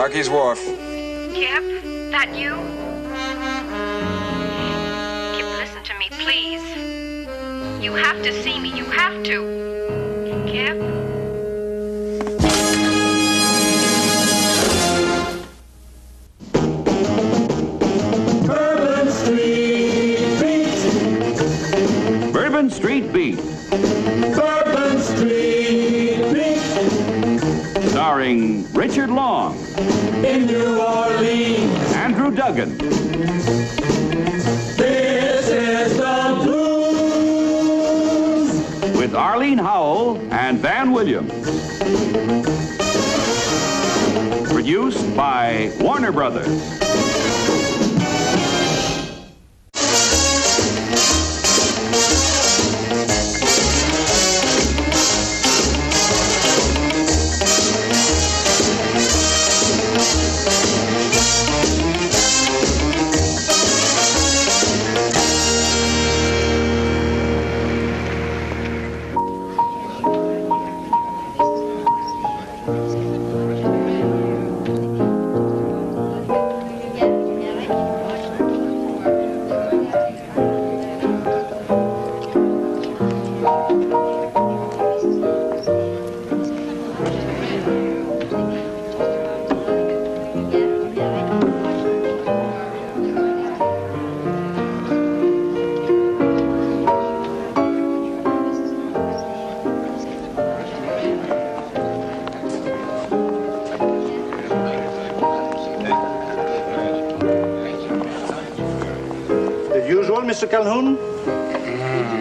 Sharky's Wharf. Kip, that you? Kip, listen to me, please. You have to see me. You have to. Kip? Bourbon Street Beat. Bourbon Street Beat. Bourbon Street Beat. Starring Richard Long. In New Orleans. Andrew Duggan. This is the blues. With Arlene Howell and Van Williams. Produced by Warner Brothers. Mr. Calhoun?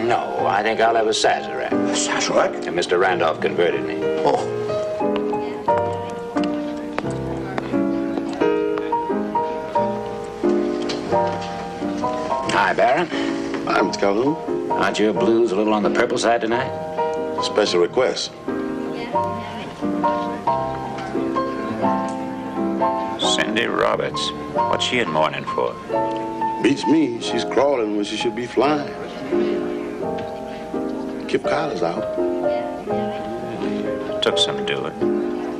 No, I think I'll have a Sazerac. Sazerac? And Mr. Randolph converted me. Oh. Hi, Baron. Hi, Mr. Calhoun. Aren't your blues a little on the purple side tonight? Special request. Cindy Roberts. What's she in mourning for? Beats me. She's crawling when she should be flying. Kip Kiley's out. Took some doing.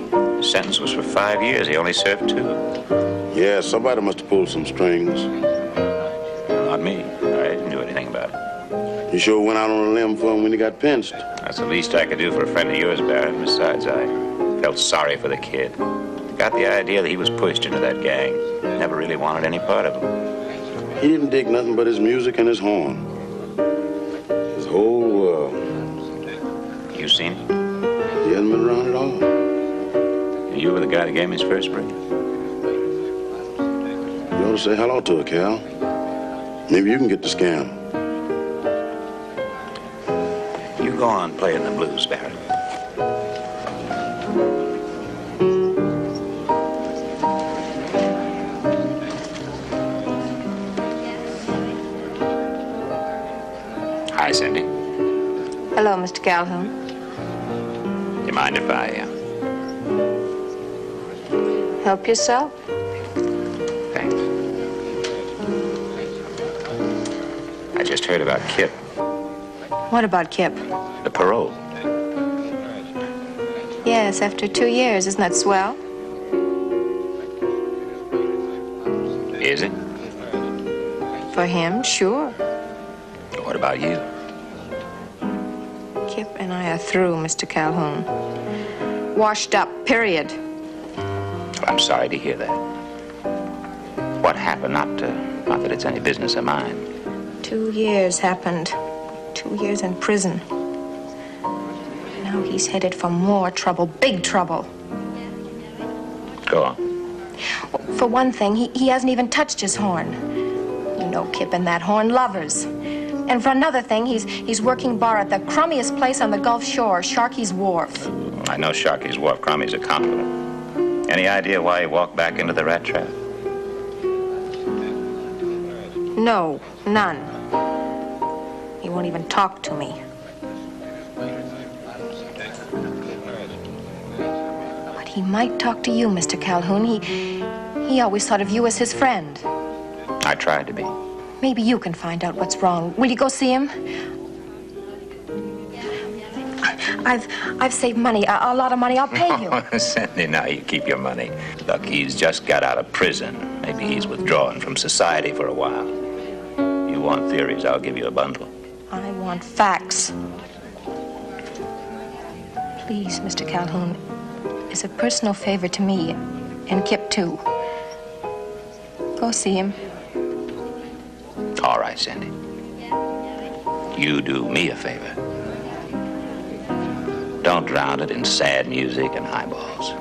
The sentence was for 5 years. He only served 2. Yeah, somebody must have pulled some strings. Not me. I didn't do anything about it. You sure went out on a limb for him when he got pinched. That's the least I could do for a friend of yours, Baron. Besides, I felt sorry for the kid. Got the idea that he was pushed into that gang. Never really wanted any part of him. He didn't dig nothing but his music and his horn. His whole world. You seen him? He hasn't been around at all. You were the guy that gave him his first break? You ought to say hello to her, Cal. Maybe you can get the scam. You go on playing the blues, Baron. Hi, Cindy. Hello, Mr. Calhoun. You mind if I, Help yourself. Thanks. I just heard about Kip. What about Kip? The parole. Yes, after 2 years. Isn't that swell? Is it? For him, sure. What about you? Kip and I are through, Mr. Calhoun. Washed up, period. Well, I'm sorry to hear that. What happened? Not that it's any business of mine. 2 years happened. 2 years in prison. Now he's headed for more trouble, big trouble. Go on. Well, for one thing, he hasn't even touched his horn. You know Kip and that horn lovers. And for another thing, he's working bar at the crummiest place on the Gulf Shore, Sharky's Wharf. I know Sharky's Wharf. Crummy's a compliment. Any idea why he walked back into the rat trap? No, none. He won't even talk to me. But he might talk to you, Mr. Calhoun. He always thought of you as his friend. I tried to be. Maybe you can find out what's wrong. Will you go see him? I've saved money, a lot of money. I'll pay you. Cindy, now you keep your money. Look, he's just got out of prison. Maybe he's withdrawing from society for a while. You want theories, I'll give you a bundle. I want facts. Please, Mr. Calhoun, it's a personal favor to me, and Kip, too. Go see him. All right, Cindy. You do me a favor. Don't drown it in sad music and highballs.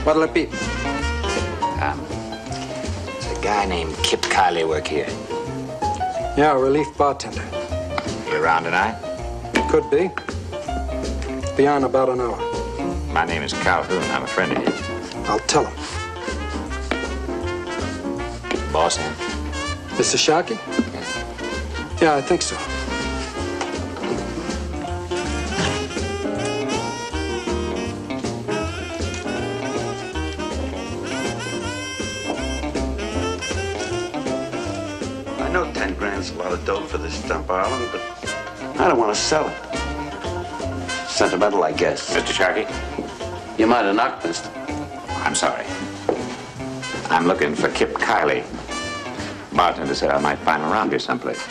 What'll it be? There's a guy named Kip Kiley work here. Yeah, a relief bartender. You around tonight? Could be. Be on about an hour. My name is Calhoun. I'm a friend of his. I'll tell him. Boss in? Mr. Sharkey? Yeah, I think so. I know 10 grand's a lot of dough for this stump, Arlen, but I don't want to sell it. Sentimental, I guess. Mr. Sharkey? You might have knocked, mister. I'm sorry. I'm looking for Kip Kiley. Bartender said I might find him around here someplace.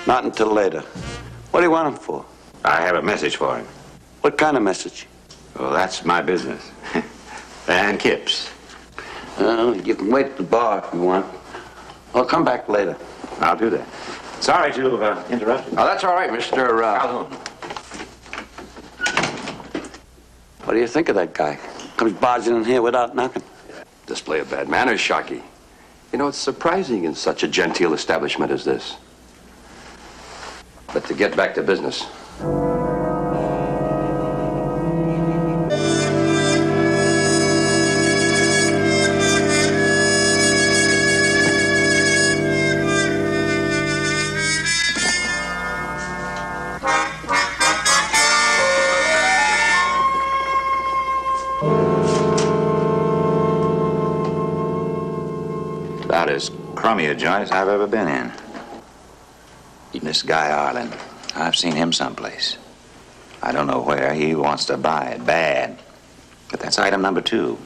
Not until later. What do you want him for? I have a message for him. What kind of message? Well, that's my business. And Kip's. You can wait at the bar if you want. I'll come back later. I'll do that. Sorry to have interrupted. Oh, that's all right, Mr. Calhoun. What do you think of that guy? Comes barging in here without knocking. Display of bad manners, Sharkey. You know, it's surprising in such a genteel establishment as this. But to get back to business. About as crummy a joint as I've ever been in. Even this guy Arlen, I've seen him someplace. I don't know where. He wants to buy it bad. But that's item number 2.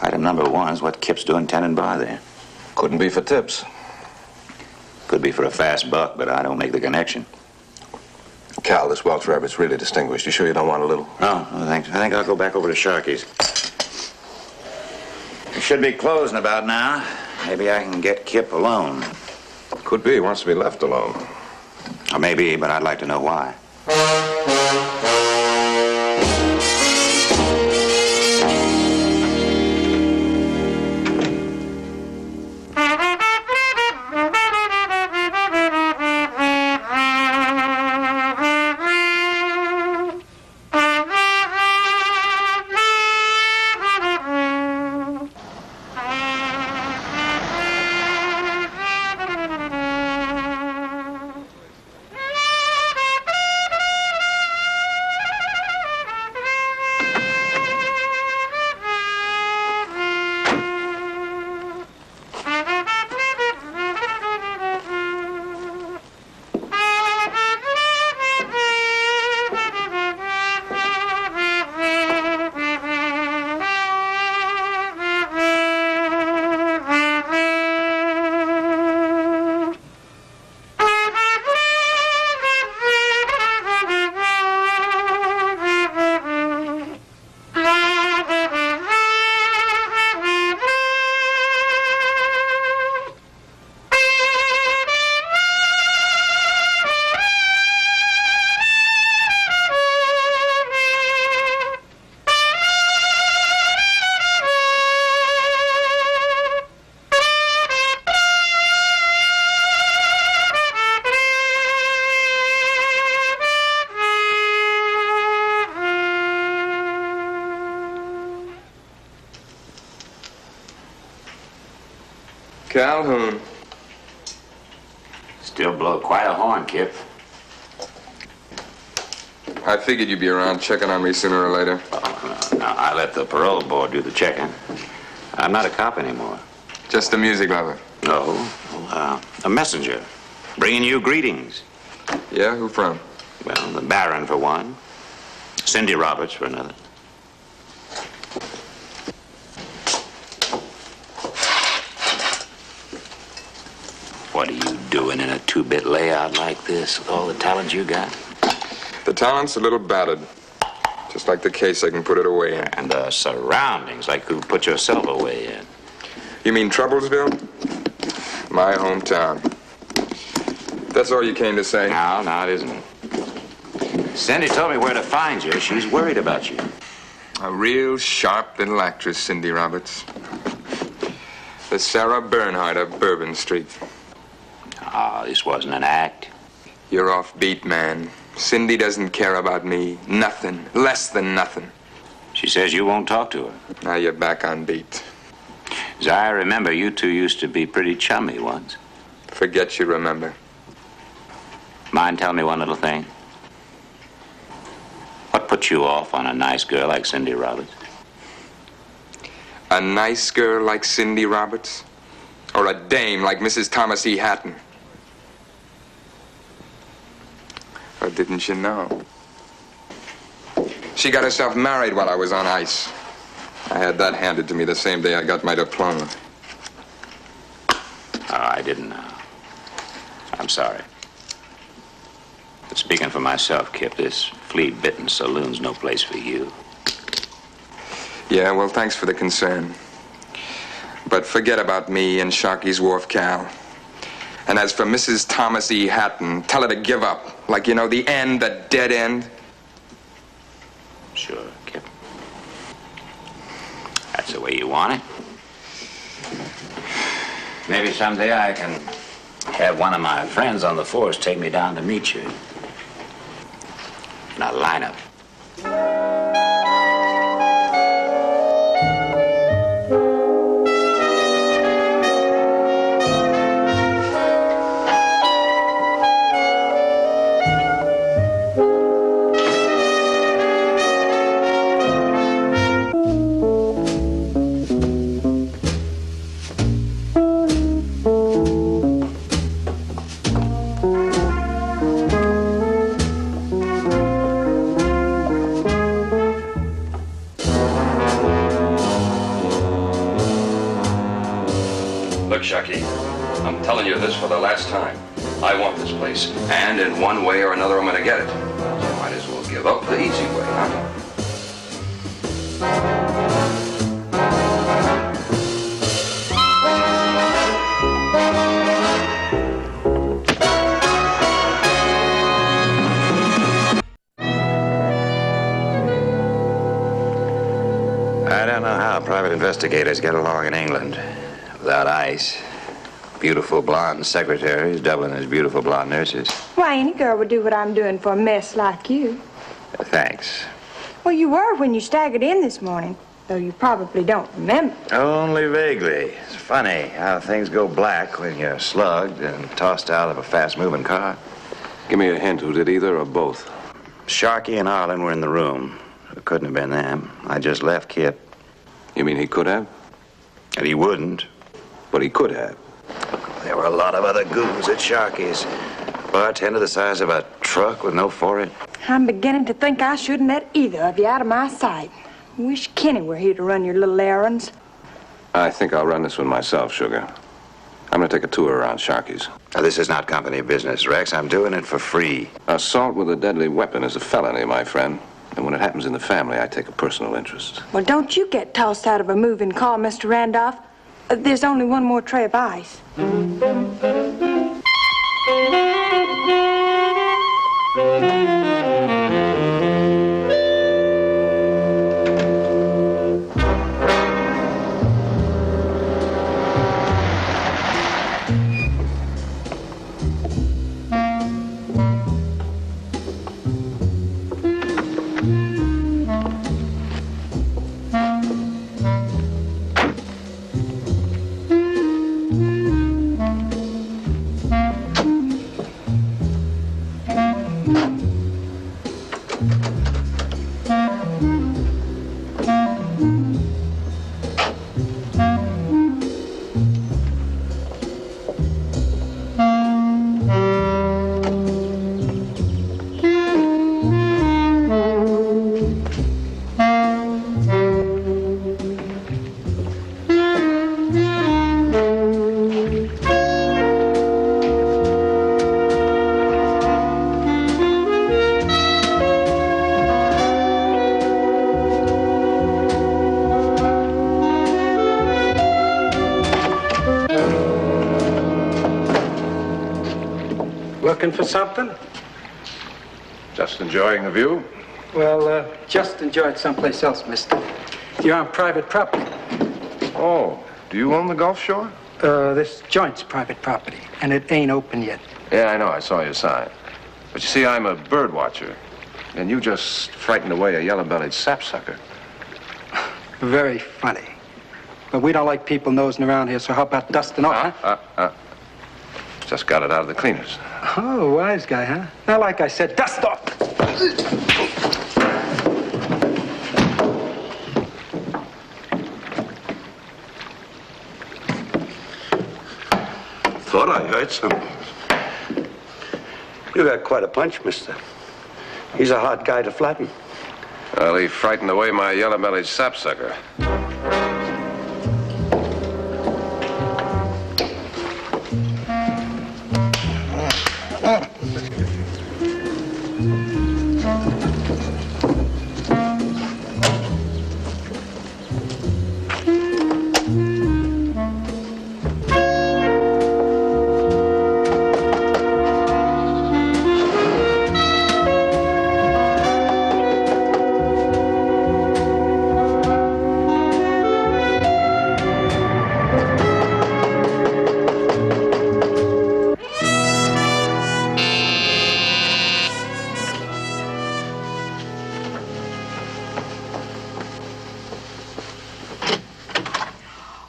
Item number 1 is what Kip's doing tending bar there. Couldn't be for tips. Could be for a fast buck, but I don't make the connection. Cal, this Welch rabbit's really distinguished. You sure you don't want a little? No, thanks. I think I'll go back over to Sharky's. It should be closing about now. Maybe I can get Kip alone. Could be. He wants to be left alone. Or maybe, but I'd like to know why. Calhoun. Still blow quite a horn, Kip. I figured you'd be around checking on me sooner or later. Oh, no, I let the parole board do the checking. I'm not a cop anymore. Just a music lover. No, a messenger, bringing you greetings. Yeah, who from? Well, the Baron for one, Cindy Roberts for another. What are you doing in a two-bit layout like this with all the talent you got? The talent's a little battered. Just like the case I can put it away in. And the surroundings, like you put yourself away in. You mean Troublesville? My hometown. That's all you came to say? No, it isn't. Cindy told me where to find you. She's worried about you. A real sharp little actress, Cindy Roberts. The Sarah Bernhardt of Bourbon Street. Ah, this wasn't an act. You're off beat, man. Cindy doesn't care about me. Nothing. Less than nothing. She says you won't talk to her. Now you're back on beat. As I remember, you two used to be pretty chummy once. Forget you remember. Mind telling me one little thing? What put you off on a nice girl like Cindy Roberts? A nice girl like Cindy Roberts? Or a dame like Mrs. Thomas E. Hatton? Or didn't you know? She got herself married while I was on ice. I had that handed to me the same day I got my diploma. Oh, I didn't know. I'm sorry. But speaking for myself, Kip, this flea-bitten saloon's no place for you. Yeah, well, thanks for the concern. But forget about me and Sharky's Wharf, Cal. And as for Mrs. Thomas E. Hatton, tell her to give up. Like, you know, the end, the dead end. Sure, Kip. That's the way you want it. Maybe someday I can have one of my friends on the force take me down to meet you. In a lineup. Shucky, I'm telling you this for the last time. I want this place, and in one way or another I'm going to get it. So I might as well give up the easy way, huh? I don't know how private investigators get along in England without ice. Beautiful blonde secretaries doubling as beautiful blonde nurses. Why, any girl would do what I'm doing for a mess like you. Thanks. Well, you were when you staggered in this morning, though you probably don't remember. Only vaguely. It's funny how things go black when you're slugged and tossed out of a fast-moving car. Give me a hint. Who did either or both? Sharky and Arlen were in the room. It couldn't have been them. I just left Kip. You mean he could have? And he wouldn't. But he could have. There were a lot of other goons at Sharky's. Bartender the size of a truck with no forehead. I'm beginning to think I shouldn't let either of you out of my sight. Wish Kenny were here to run your little errands. I think I'll run this one myself, Sugar. I'm going to take a tour around Sharky's. Now, this is not company business, Rex. I'm doing it for free. Assault with a deadly weapon is a felony, my friend. And when it happens in the family, I take a personal interest. Well, don't you get tossed out of a moving car, Mr. Randolph. There's only one more tray of ice. looking for something? Just enjoying the view? Well, just enjoy it someplace else, mister. You're on private property. Oh, do you own the Gulf Shore? This joint's private property, and it ain't open yet. Yeah, I know. I saw your sign. But you see, I'm a bird watcher, and you just frightened away a yellow-bellied sapsucker. Very funny. But we don't like people nosing around here, so how about dusting off, huh? Just got it out of the cleaners. Oh, wise guy, huh? Now, like I said, dust off. Thought I heard something. You got quite a punch, mister. He's a hard guy to flatten. Well, he frightened away my yellow-bellied sapsucker.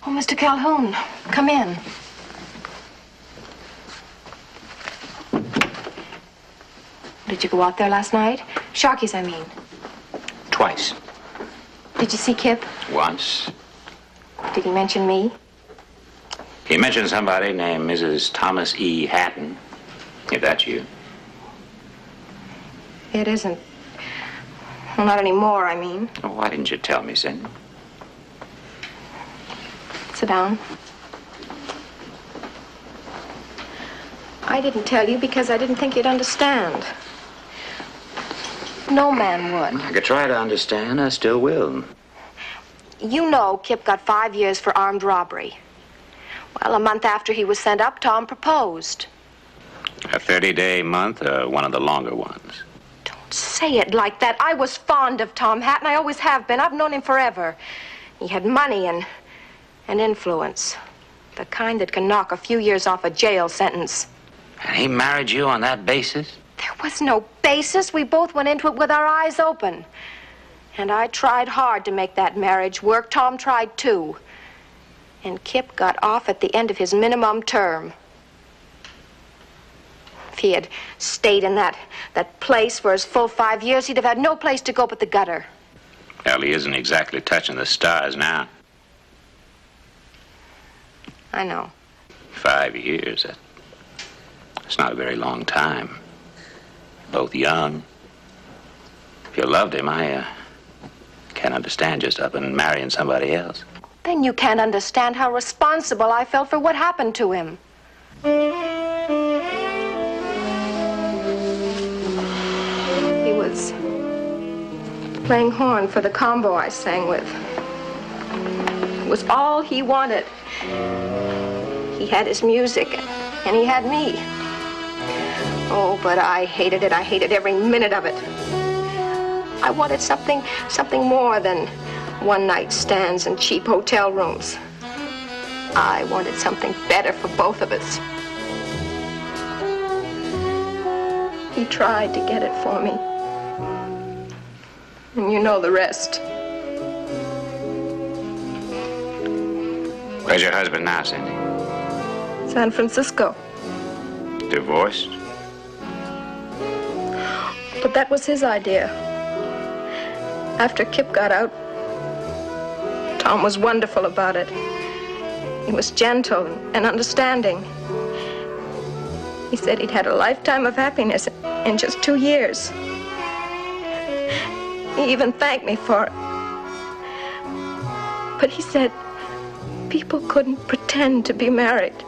Mr. Calhoun, come in. Did you go out there last night? Sharky's, I mean. Twice. Did you see Kip? Once. Did he mention me? He mentioned somebody named Mrs. Thomas E. Hatton. If that's you. It isn't. Well, not anymore, I mean. Oh, why didn't you tell me, Cindy? Sit down. I didn't tell you because I didn't think you'd understand. No man would. I could try to understand. I still will. You know Kip got 5 years for armed robbery. Well, a month after he was sent up, Tom proposed. A 30-day month or one of the longer ones? Don't say it like that. I was fond of Tom Hatton. I always have been. I've known him forever. He had money and influence. The kind that can knock a few years off a jail sentence. And he married you on that basis? There was no basis. We both went into it with our eyes open. And I tried hard to make that marriage work. Tom tried too. And Kip got off at the end of his minimum term. If he had stayed in that place for his full 5 years, he'd have had no place to go but the gutter. Well, he isn't exactly touching the stars now. I know. 5 years, that's not a very long time. Both young. If you loved him, I can't understand just up and marrying somebody else. Then you can't understand how responsible I felt for what happened to him. He was playing horn for the combo I sang with. It was all he wanted. He had his music, and he had me. Oh, but I hated it. I hated every minute of it. I wanted something more than one-night stands and cheap hotel rooms. I wanted something better for both of us. He tried to get it for me. And you know the rest. Where's your husband now, Cindy? San Francisco. Divorced? But that was his idea. After Kip got out, Tom was wonderful about it. He was gentle and understanding. He said he'd had a lifetime of happiness in just 2 years. He even thanked me for it. But he said people couldn't pretend to be married.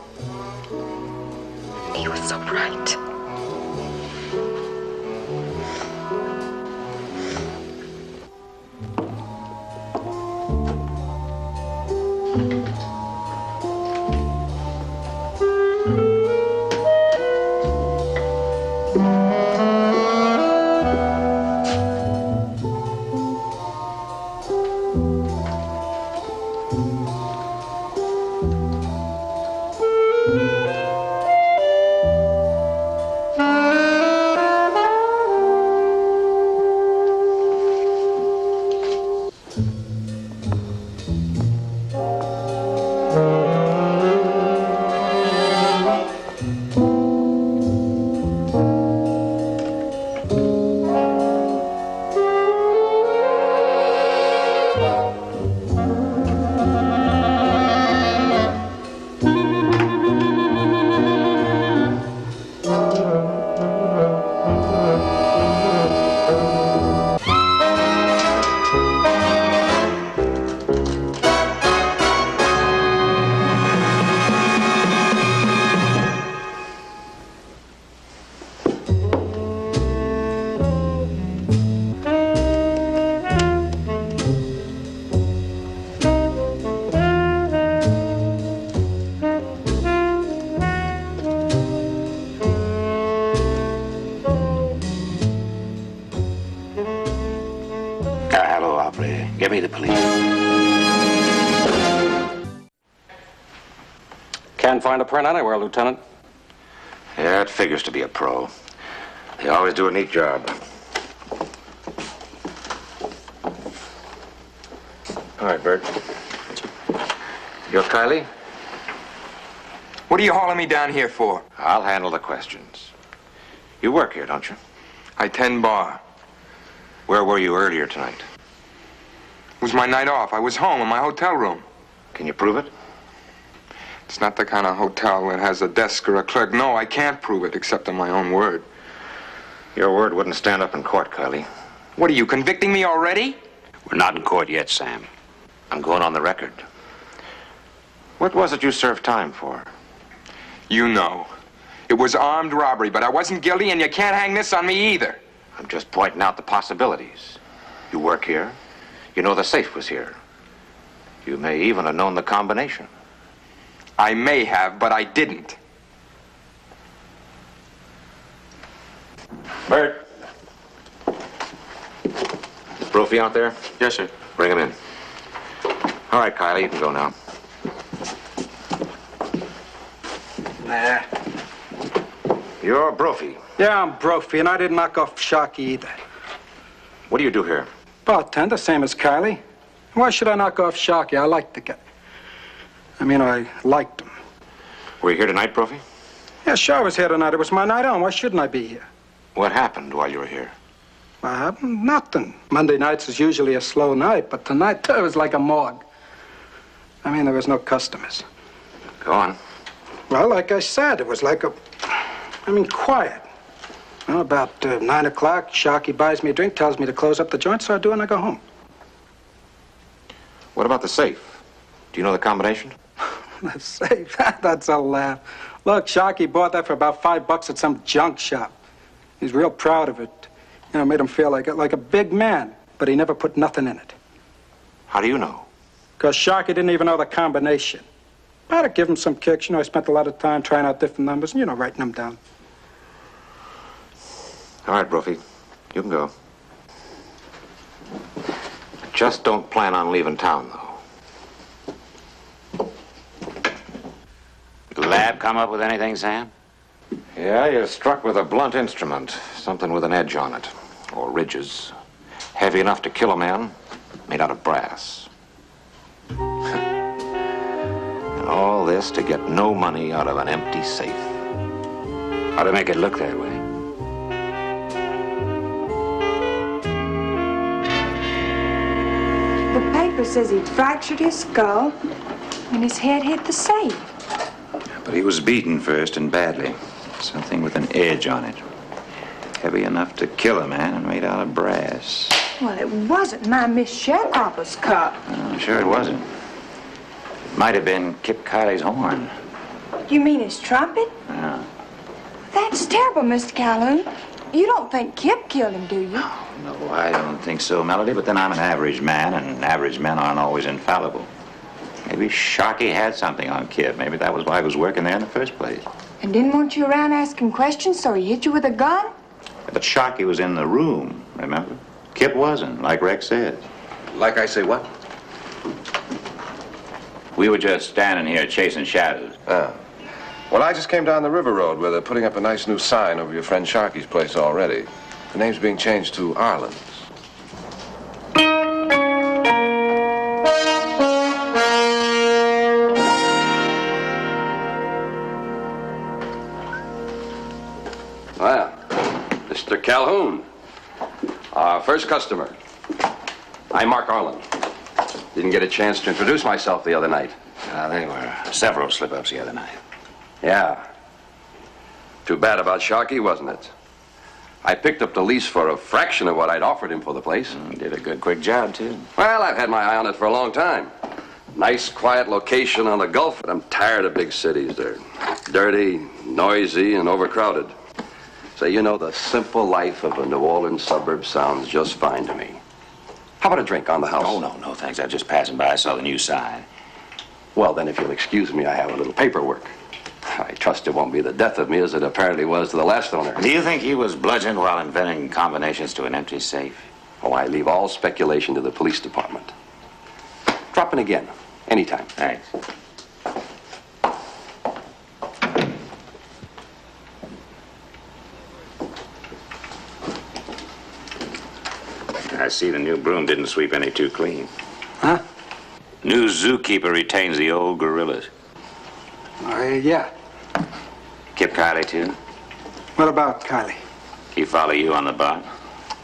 He was so right. Give me the police. Can't find a print anywhere, Lieutenant. Yeah, it figures to be a pro. They always do a neat job. All right, Bert. You're Kiley? What are you hauling me down here for? I'll handle the questions. You work here, don't you? I tend bar. Where were you earlier tonight? It was my night off. I was home in my hotel room. Can you prove it? It's not the kind of hotel that has a desk or a clerk. No, I can't prove it except on my own word. Your word wouldn't stand up in court, Kiley. What are you, convicting me already? We're not in court yet, Sam. I'm going on the record. What was it you served time for? You know. It was armed robbery, but I wasn't guilty, and you can't hang this on me either. I'm just pointing out the possibilities. You work here. You know the safe was here. You may even have known the combination. I may have, but I didn't. Bert. Is Brophy out there? Yes, sir. Bring him in. All right, Kiley, you can go now. Nah. You're Brophy. Yeah, I'm Brophy, and I didn't knock off Sharky either. What do you do here? Bartender, same as Kiley. Why should I knock off Sharky? I liked the guy. I liked him. Were you here tonight, Brophy? Yeah, sure I was here tonight. It was my night on. Why shouldn't I be here? What happened while you were here? What happened? Nothing. Monday nights is usually a slow night, but tonight it was like a morgue. There was no customers. Go on. Well, like I said, it was like quiet. Well, about 9 o'clock, Sharky buys me a drink, tells me to close up the joint, so I do, and I go home. What about the safe? Do you know the combination? The safe? That's a laugh. Look, Sharky bought that for about $5 at some junk shop. He's real proud of it. Made him feel like a big man, but he never put nothing in it. How do you know? Because Sharky didn't even know the combination. But to give him some kicks, I spent a lot of time trying out different numbers and, writing them down. All right, Brophy. You can go. Just don't plan on leaving town, though. Did the lab come up with anything, Sam? Yeah, you're struck with a blunt instrument. Something with an edge on it. Or ridges. Heavy enough to kill a man. Made out of brass. And all this to get no money out of an empty safe. How to make it look that way? The paper says he'd fractured his skull and his head hit the safe. But he was beaten first and badly. Something with an edge on it. Heavy enough to kill a man and made out of brass. Well, it wasn't my Miss Sharecropper's cup. I'm sure it wasn't. It might have been Kip Kiley's horn. You mean his trumpet? Yeah. That's terrible, Mr. Calhoun. You don't think Kip killed him, do you? No, I don't think so, Melody, but then I'm an average man, and average men aren't always infallible. Maybe Sharky had something on Kip. Maybe that was why he was working there in the first place. And didn't want you around asking questions, so he hit you with a gun? But Sharky was in the room, remember? Kip wasn't, like Rex said. Like I say what? We were just standing here chasing shadows. Well, I just came down the river road where they're putting up a nice new sign over your friend Sharky's place already. The name's being changed to Arlen's. Well, Mr. Calhoun, our first customer. I'm Mark Arlen. Didn't get a chance to introduce myself the other night. There were several slip-ups the other night. Yeah. Too bad about Sharky, wasn't it? I picked up the lease for a fraction of what I'd offered him for the place. Did a good, quick job, too. Well, I've had my eye on it for a long time. Nice, quiet location on the Gulf, but I'm tired of big cities. They're dirty, noisy, and overcrowded. So, you know, the simple life of a New Orleans suburb sounds just fine to me. How about a drink on the house? Oh, no, thanks. I was just passing by. I saw the new sign. Well, then, if you'll excuse me, I have a little paperwork. I trust it won't be the death of me as it apparently was to the last owner. Do you think he was bludgeoned while inventing combinations to an empty safe? Oh, I leave all speculation to the police department. Drop in again, anytime. Thanks. I see the new broom didn't sweep any too clean. Huh? New zookeeper retains the old gorillas. Yeah. Kip Kiley, too? What about Kiley? He follow you on the bar?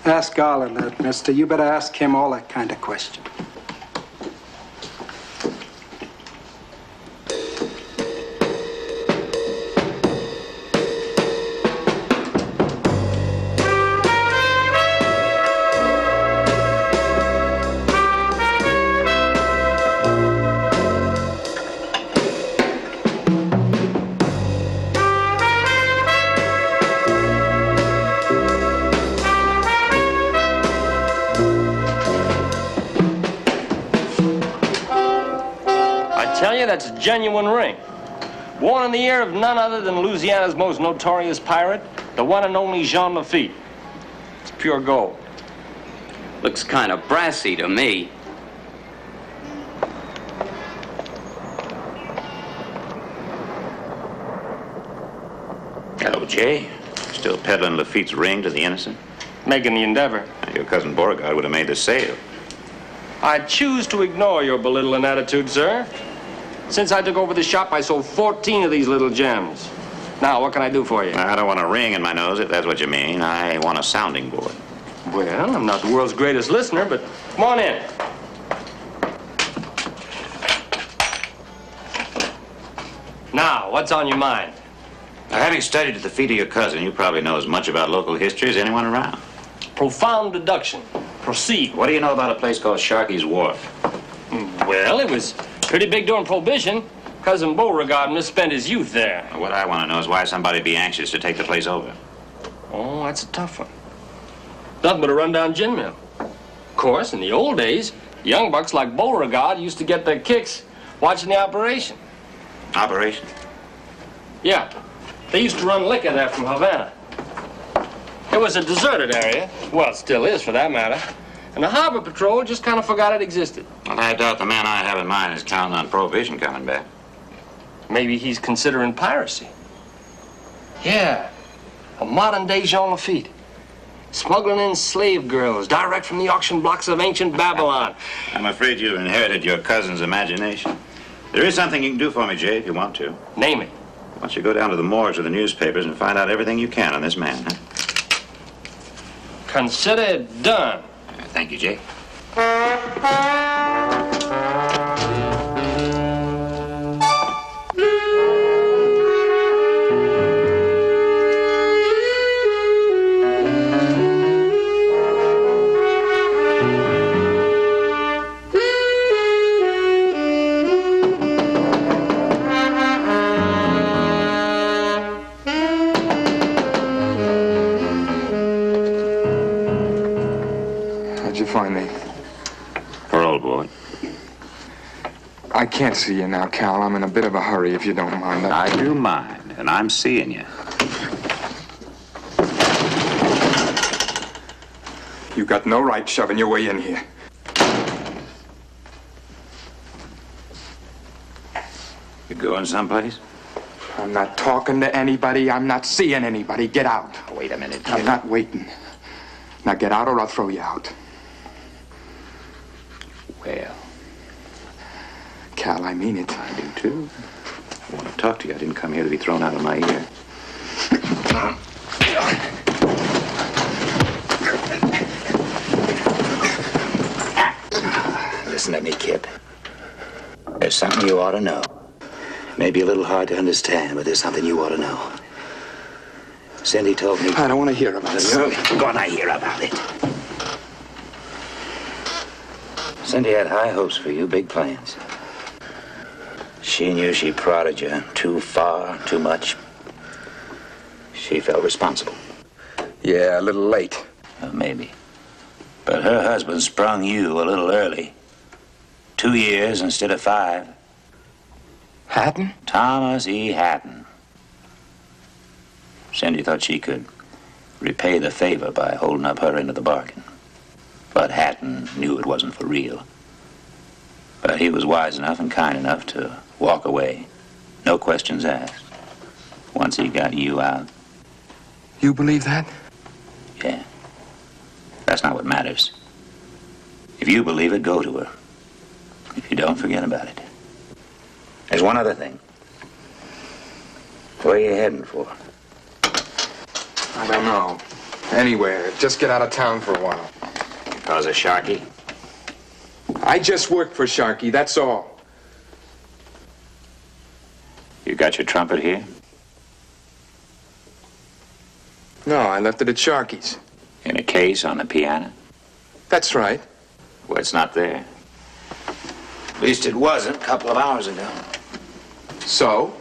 Ask Garland that, mister. You better ask him all that kind of question. That's a genuine ring. Worn in the ear of none other than Louisiana's most notorious pirate, the one and only Jean Lafitte. It's pure gold. Looks kind of brassy to me. Hello, Jay. Still peddling Lafitte's ring to the innocent? Making the endeavor. Your cousin Beauregard would have made the sale. I choose to ignore your belittling attitude, sir. Since I took over the shop, I sold 14 of these little gems. Now, what can I do for you? I don't want a ring in my nose, if that's what you mean. I want a sounding board. Well, I'm not the world's greatest listener, but come on in. Now, what's on your mind? Having studied at the feet of your cousin, you probably know as much about local history as anyone around. Profound deduction. Proceed. What do you know about a place called Sharky's Wharf? Well, it was pretty big during Prohibition. Cousin Beauregard misspent his youth there. What I want to know is why somebody'd be anxious to take the place over. Oh, that's a tough one. Nothing but a rundown gin mill. Of course, in the old days, young bucks like Beauregard used to get their kicks watching the operation. Operation? Yeah. They used to run liquor there from Havana. It was a deserted area. Well, it still is, for that matter. And the Harbor Patrol just kind of forgot it existed. Well, I doubt the man I have in mind is counting on Prohibition coming back. Maybe he's considering piracy. Yeah, a modern-day Jean Lafitte. Smuggling in slave girls direct from the auction blocks of ancient Babylon. I'm afraid you inherited your cousin's imagination. There is something you can do for me, Jay, if you want to. Name it. Why don't you go down to the morgues or the newspapers and find out everything you can on this man, huh? Consider it done. Thank you, Jay. Find me. Parole board. I can't see you now, Cal. I'm in a bit of a hurry, if you don't mind. I do mind, and I'm seeing you. You got no right shoving your way in here. You going someplace? I'm not talking to anybody. I'm not seeing anybody. Get out. Wait a minute, kid. I'm not waiting. Now get out or I'll throw you out. Well, Cal, I mean it. I do, too. I want to talk to you. I didn't come here to be thrown out of my ear. You ought to know. Maybe a little hard to understand, but there's something you ought to know. Cindy told me... I don't want to hear about it. You're gonna hear about it. Cindy had high hopes for you, big plans. She knew she prodded you too far, too much. She felt responsible. Yeah, a little late. Maybe. But her husband sprung you a little early. 2 years instead of 5. Hatton? Thomas E. Hatton. Cindy thought she could repay the favor by holding up her end of the bargain. But Hatton knew it wasn't for real. But he was wise enough and kind enough to walk away. No questions asked. Once he got you out. You believe that? Yeah. That's not what matters. If you believe it, go to her. If you don't, forget about it. There's one other thing. Where are you heading for? I don't know. Anywhere. Just get out of town for a while. Because of Sharky? I just work for Sharky, that's all. You got your trumpet here? No, I left it at Sharky's. In a case on the piano? That's right. Well, it's not there. At least it wasn't a couple of hours ago. So?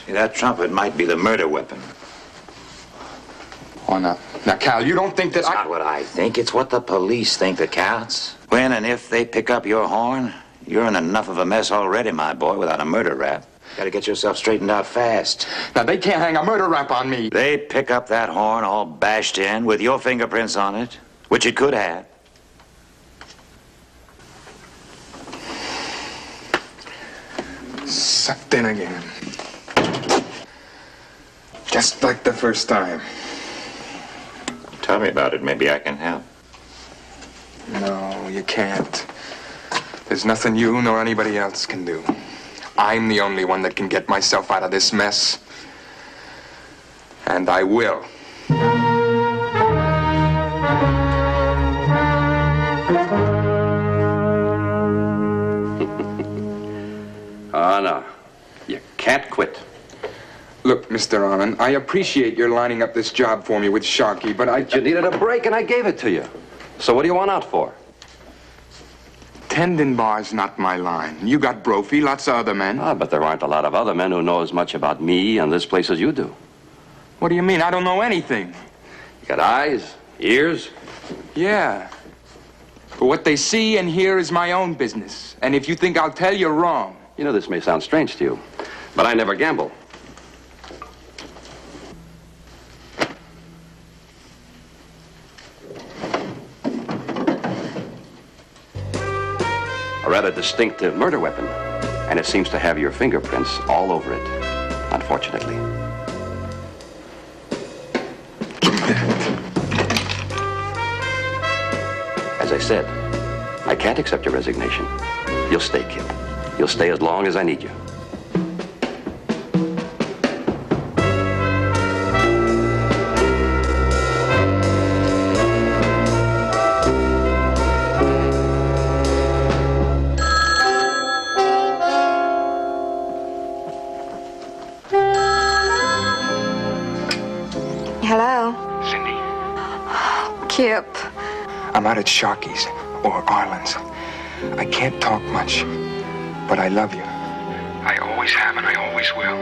See, that trumpet might be the murder weapon. Oh, no. Now, Cal, you don't think that It's not what I think. It's what the police think that counts. When and if they pick up your horn, you're in enough of a mess already, my boy, without a murder rap. Gotta get yourself straightened out fast. Now, they can't hang a murder rap on me. They pick up that horn all bashed in with your fingerprints on it, which it could have. Sucked in again. Just like the first time. Tell me about it. Maybe I can help. No, you can't. There's nothing you nor anybody else can do. I'm the only one that can get myself out of this mess. And I will. Oh, no. You can't quit. Look, Mr. Arlen, I appreciate your lining up this job for me with Sharky, but You needed a break, and I gave it to you. So what do you want out for? Tendon bar's not my line. You got Brophy, lots of other men. Ah, but there aren't a lot of other men who know as much about me and this place as you do. What do you mean? I don't know anything. You got eyes, ears. Yeah. But what they see and hear is my own business. And if you think I'll tell, you're wrong. You know, this may sound strange to you, but I never gamble. A rather distinctive murder weapon, and it seems to have your fingerprints all over it, unfortunately. As I said, I can't accept your resignation. You'll stay, Kip. You'll stay as long as I need you. Hello? Cindy, Kip. I'm out at Sharky's or Arlen's. I can't talk much, but I love you. I always have and I always will.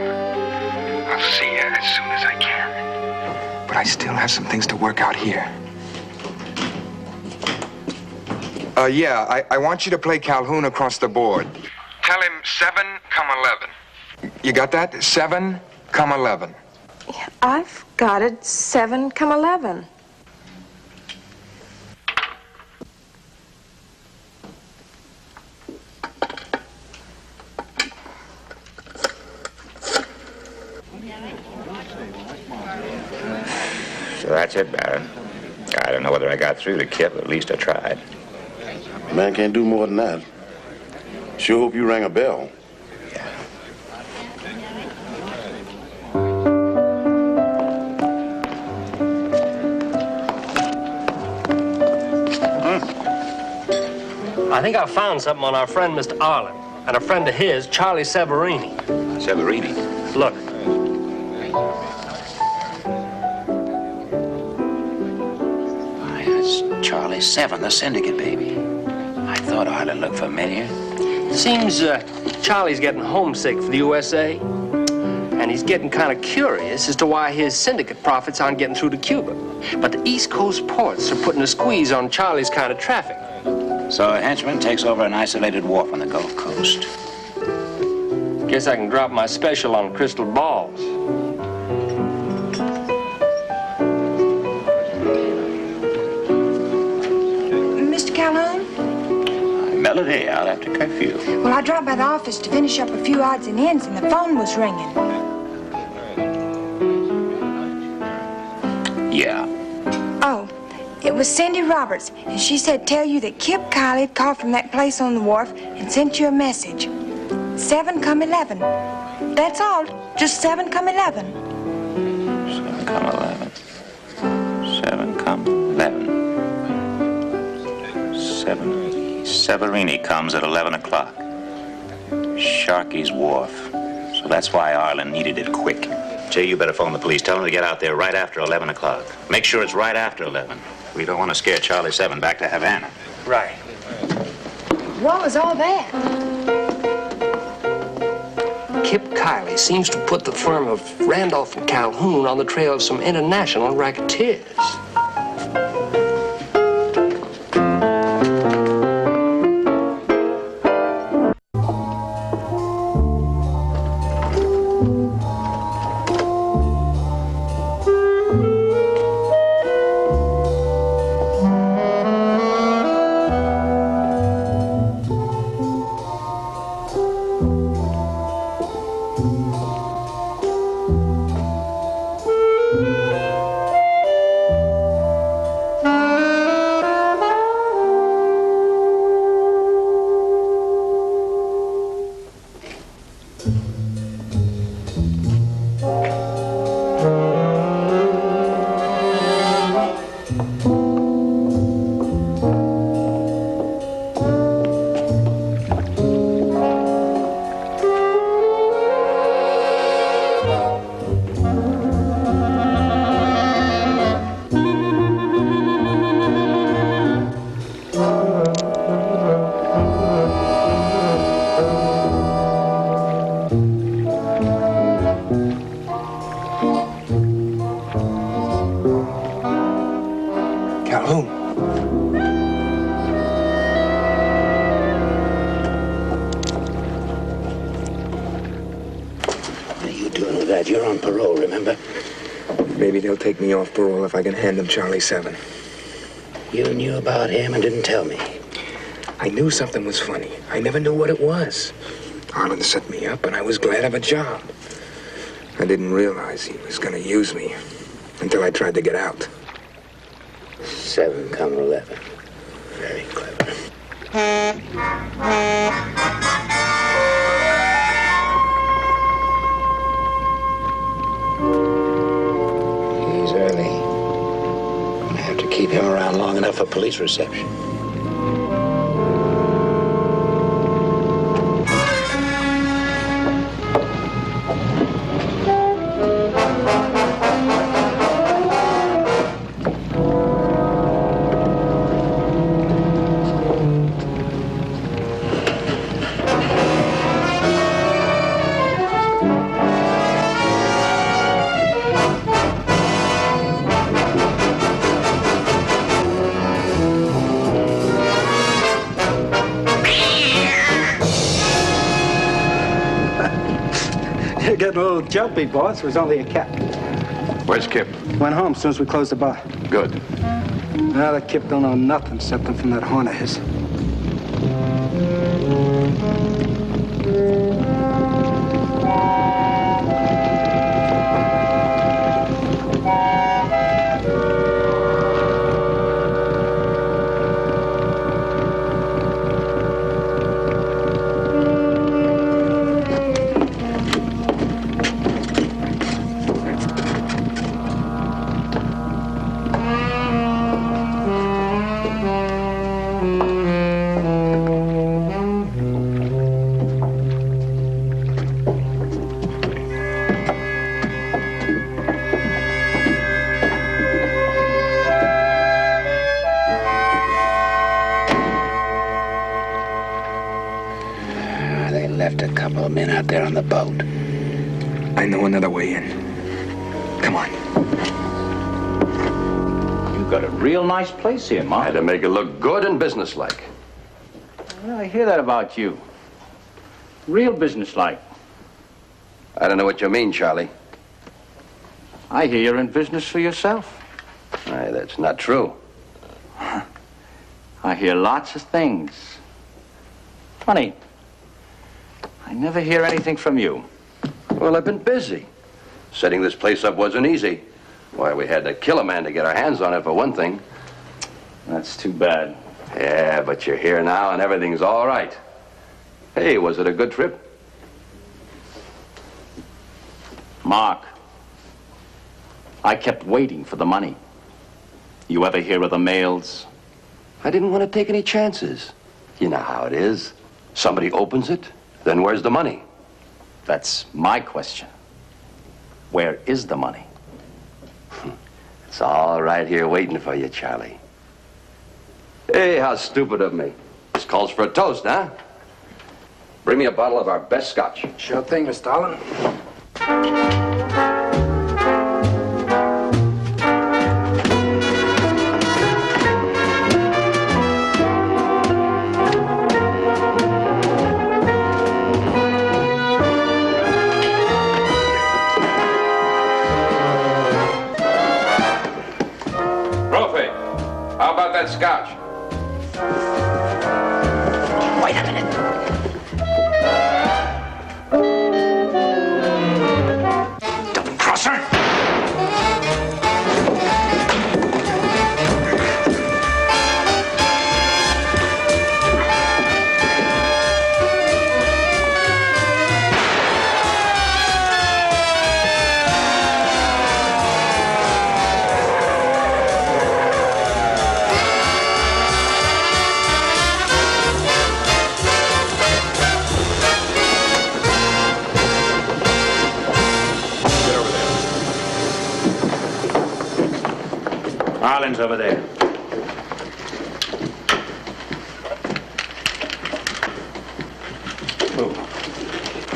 I'll see you as soon as I can. But I still have some things to work out here. Yeah, I want you to play Calhoun across the board. Tell him 7, 11. You got that? 7, 11. I've got it. 7, 11. So that's it, Baron. I don't know whether I got through to Kip, but at least I tried. Man can't do more than that. Sure hope you rang a bell. I think I found something on our friend, Mr. Arlen. and a friend of his, Charlie Severini. Severini? Look. Why, that's Charlie Seven, the syndicate baby. I thought Arlen looked familiar. Seems Charlie's getting homesick for the USA. And he's getting kind of curious as to why his syndicate profits aren't getting through to Cuba. But the East Coast ports are putting a squeeze on Charlie's kind of traffic. So a henchman takes over an isolated wharf on the Gulf Coast. Guess I can drop my special on crystal balls. Mr. Calhoun? Melody, out after curfew. Well, I dropped by the office to finish up a few odds and ends, and the phone was ringing. Yeah. Oh, it was Cindy Roberts, and she said tell you that Kip Kiley had called from that place on the wharf and sent you a message. 7 come 11. That's all. Just 7 come 11. 7 come 11. 7 come 11. Severini comes at 11 o'clock. Sharky's Wharf. So that's why Arlen needed it quick. Jay, you better phone the police. Tell them to get out there right after 11 o'clock. Make sure it's right after 11. We don't want to scare Charlie 7 back to Havana. Right. What was all that? Kip Kiley seems to put the firm of Randolph and Calhoun on the trail of some international racketeers. You're on parole, remember? Maybe they'll take me off parole if I can hand them Charlie 7. You knew about him and didn't tell me. I knew something was funny. I never knew what it was. Arlen set me up, and I was glad of a job. I didn't realize he was going to use me until I tried to get out. 7 come 11. Very clever. He's early. I'm gonna have to keep him around long enough for police reception. You're getting a little jumpy, boss. It was only a cat. Where's Kip? Went home as soon as we closed the bar. Good. Now that Kip don't know nothing except from that horn of his. men out there on the boat. I know another way in. Come on. You got a real nice place here, Mark. Had to make it look good and businesslike. Well, I hear that about you. Real businesslike. I don't know what you mean, Charlie. I hear you're in business for yourself. Aye, that's not true. I hear lots of things. Funny. I never hear anything from you. Well, I've been busy. Setting this place up wasn't easy. Why, we had to kill a man to get our hands on it, for one thing. That's too bad. Yeah, but you're here now and everything's all right. Hey, was it a good trip? Mark, I kept waiting for the money. You ever hear of the mails? I didn't want to take any chances. You know how it is. Somebody opens it, then where's the money? That's my question. Where is the money? It's all right here waiting for you, Charlie. Hey, how stupid of me. This calls for a toast, huh? Bring me a bottle of our best scotch. Sure thing, Mr. Allen. How about that scotch? Wait a minute. Double-crosser! Arlen's over there.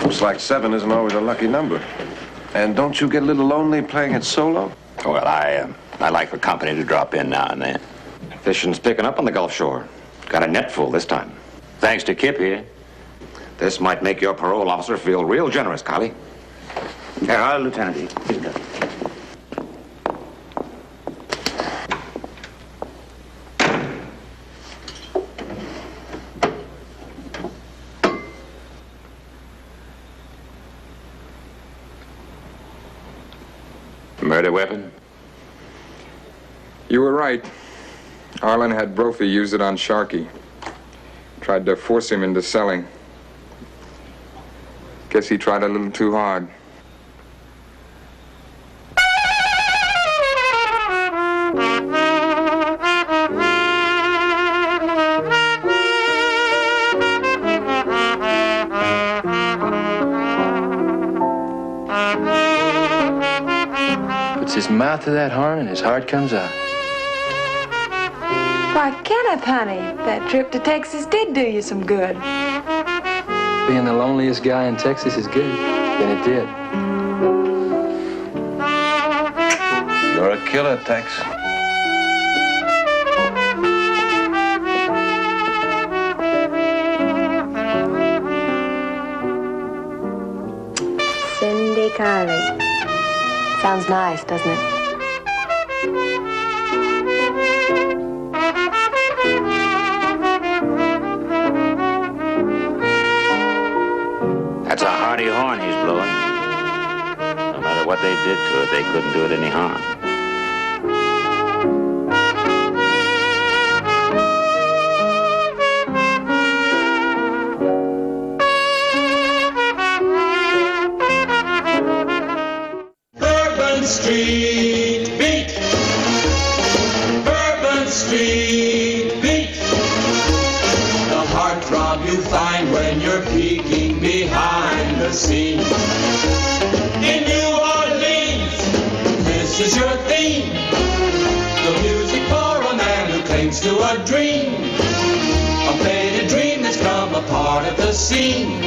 Looks like 7 isn't always a lucky number. And don't you get a little lonely playing it solo? Well, I like for company to drop in now and then. Fishing's picking up on the Gulf Shore. Got a net full this time. Thanks to Kip here. This might make your parole officer feel real generous, Kiley. Here, Lieutenant. He's good. Murder weapon? You were right. Arlen had Brophy use it on Sharkey. Tried to force him into selling. Guess he tried a little too hard. Puts his mouth to that horn and his heart comes out. Why, Kenneth, honey, that trip to Texas did do you some good. Being the loneliest guy in Texas is good. And it did. You're a killer, Tex. Cindy Kiley. Sounds nice, doesn't it? That's a hearty horn he's blowing. No matter what they did to it, they couldn't do it any harm. Bourbon Street beat. Bourbon Street beat. The heartthrob you find when you're peeking behind the scenes. In New Orleans, this is your theme. The music for a man who clings to a dream. A faded dream that's come a part of the scene.